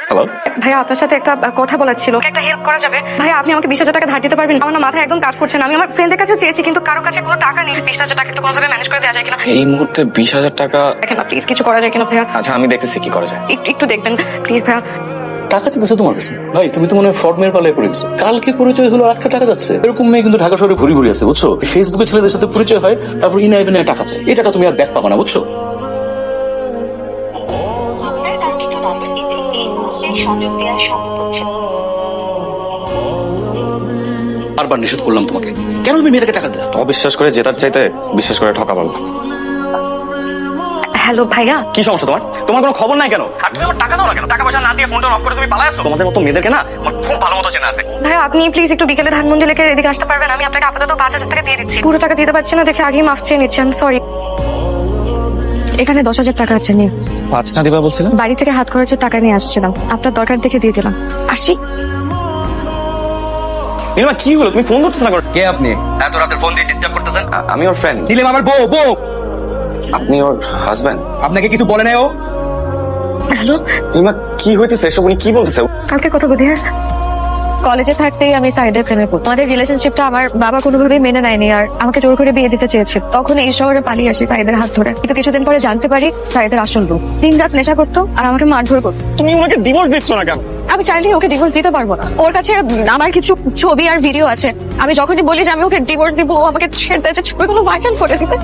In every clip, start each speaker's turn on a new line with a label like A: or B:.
A: Hello,
B: ভাইয়া আপনার সাথে একটা কথা বলার ছিল, একটা হেল্প করা যাবে? ভাইয়া আপনি আমাকে 20,000 টাকা ধার দিতে পারবেন? আমার না মাথায় একদম কাজ করছে না। আমি আমার ফ্রেন্ডের কাছেও চেয়েছি কিন্তু কারো কাছে কোনো টাকা নেই। 20,000 টাকা একটু কোনোভাবে ম্যানেজ করে দেওয়া যায় কিনা?
A: এই মুহূর্তে 20,000 টাকা?
B: দেখেন না প্লিজ, কিছু করা যায় কিনা ভাইয়া?
A: আচ্ছা, আমি দেখতেছি কি করা যায়।
B: একটু দেখবেন প্লিজ ভাইয়া।
C: টাকা চাইতেছে তোমার কাছে? ভাই তুমি তো মনে হয় ফ্রড মেয়ের পাল্লায় পড়ে গেছো। কালকে পরিচয় হলো, আজকে টাকা যাচ্ছে। এরকম মেয়ে কিন্তু ঢাকা শহরে ঘুরি ঘুরি আছে, বুঝছো? ফেসবুকে ছেলেদের সাথে পরিচয় হয়, তারপর ইনায় বিনায় টাকা চায়। এই টাকা তুমি আর ব্যাক পাবা না, বুঝছো? বারবার নিষেধ করলাম তোমাকে, কেন তুমি মেয়েটাকে টাকা দেয়?
A: অবিশ্বাস করে জেতার চাইতে বিশ্বাস করে ঠকা ভালো।
B: হ্যালো ভাইয়া।
A: কি সমস্যা তোমার? তোমার কোনো খবর নাই কেন? আর তুমি আমার টাকা দাও না কেন? টাকা পয়সা না দিয়ে ফোনটা অফ করে তুমি পালায় আসছো। তোমাদের মতো মেয়েদেরকে না আমার খুব ভালো মতো চেনা আছে।
B: ভাইয়া আপনি প্লিজ একটু বিকেলে ধানমন্ডি লেকে এদিকে আসতে পারবেন? আমি আপনাকে আপাতত 5,000 টাকা দিয়ে দিচ্ছি। পুরো টাকা দিতে পারছি না দেখে আগেই মাফ চেয়ে নিচ্ছি, আমি সরি। এখানে 10,000 টাকা আছে, নিন।
A: 5 না দিবা বলছিলেন?
B: বাড়ি থেকে হাত খরচের টাকা নিয়ে আসছিলাম, আপনার দরকার দেখে দিয়ে দিলাম। আসি।
A: নীলিমা, কি হলো? তুমি ফোন ধরতেছ না কেন?
D: কে আপনি? এত রাতের ফোন দিয়ে ডিস্টার্ব করতেছেন?
A: আমি ওর ফ্রেন্ড।
D: নীলিমা আমার বউ।
A: আপনি ওর হাজবেন্ড?
D: আপনাকে কিছু বলে নাই ও?
B: হ্যালো,
A: নীলিমা, কি হইতেছে এসব? উনি কি বলতেছে?
B: কালকে কথা বলি। হ্যাঁ, কলেজে থাকতেই আমি সাইদের প্রেমে পড়ি। আমাদের রিলেশনশিপটা আমার বাবা কোনোভাবেই মেনে নেয়নি আর আমাকে জোর করে বিয়ে দিতে চেয়েছিল। তখন এই শহরে পালিয়ে আসি সাইদের হাত ধরে। কিন্তু কিছুদিন পরে জানতে পারি সাইদের আসল রূপ। দিনরাত নেশা করতো আর আমাকে মারধর করতো।
A: তুমি ওনাকে ডিভোর্স দিচ্ছ না কেন?
B: আমি চাইলেই ওকে ডিভোর্স দিতে পারবো না। ওর কাছে আমার কিছু ছবি আর ভিডিও আছে। আমি যখনই বলি যে আমি ওকে ডিভোর্স দিব, ও আমাকে ছেড়ে দেয়, যে ছবিগুলো ভাইরাল করে দিবে।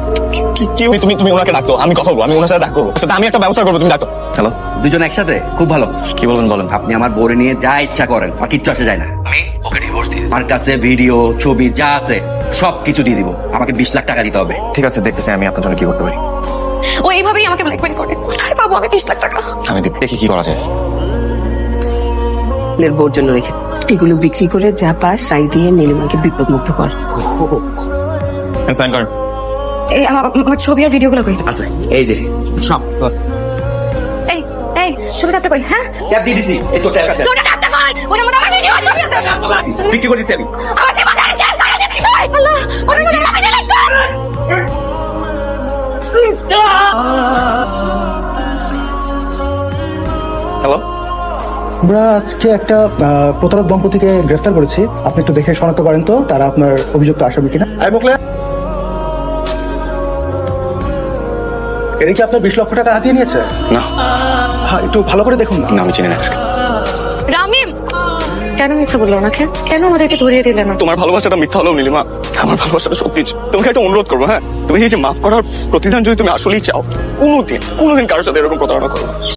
A: তুমি ওনাকে ডাকো, আমি কথা বলবো। আমি ওনার সাথে দেখা করবো, সাথে আমি একটা ব্যবস্থা করবো, তুমি ডাকো। হ্যালো,
D: দুজন একসাথে? খুব ভালো।
A: কি বলবেন বলেন।
D: আপনি আমার বউরে নিয়ে যা ইচ্ছা করেন, আর কিচ্ছু আসে যায় না। আমি ওকে ডিভোর্স দিই। আমার কাছে ভিডিও, ছবি যা আছে সব কিছু দিয়ে দিব। আমাকে 20 লাখ টাকা দিতে হবে।
A: ঠিক আছে, দেখতেছি আমি আপনার জন্য কি করতে পারি।
B: ও এইভাবেই আমাকে ব্ল্যাকমেল করে। কোথায় পাবো আমি 20 লাখ টাকা?
A: আমি দেখি কি করা যায়।
E: বোর জন্য রেখে এগুলো বিক্রি করে যা পাস তাই দিয়ে নীলিমাকে বিপদ মুক্ত কর।
A: সাইন করেন।
B: এই আমার ছবি আর ভিডিওগুলো কই?
D: আছে এই যে সব বাস।
B: এই এই ছবিটা আপনি কই? হ্যাঁ,
D: ট্যাপ দিয়ে দিছি। এই তো ট্যাপ আছে।
B: ছবিটা আপনি কই? ওনার মধ্যে আমার ভিডিও আছে।
D: বিক্রি করে দিছি আমি।
B: আমার জীবনটা শেষ করে দিয়েছি কই? আল্লাহ, ওনার মধ্যে আমার ভিডিও আছে।
A: হ্যালো,
F: আমরা আজকে একটা প্রতারক দম্পতিকে গ্রেফতার করেছি। আপনি একটু দেখে শনাক্ত করেন তো তারা আপনার অভিযুক্ত আসামি কিনা। এরা কি আপনার 20 লক্ষ টাকা হাতিয়ে নিয়েছে?
A: না।
F: হ্যাঁ, একটু ভালো করে দেখুন না।
A: না, আমি চিনি না।
B: রামিম কেন মিথ্যা বললো ওনাকে? কেন আমাদেরকে ধরিয়ে দিলে না?
A: তোমার ভালোবাসাটা মিথ্যা হলেও নীলিমা, আমার ভালোবাসাটা সত্যি। তোমাকে একটা অনুরোধ করবো, হ্যাঁ, তুমি এই যে মাফ করার প্রতিদান যদি তুমি আসলেই চাও, কোনোদিন কারোর সাথে এরকম প্রতারণা করো না।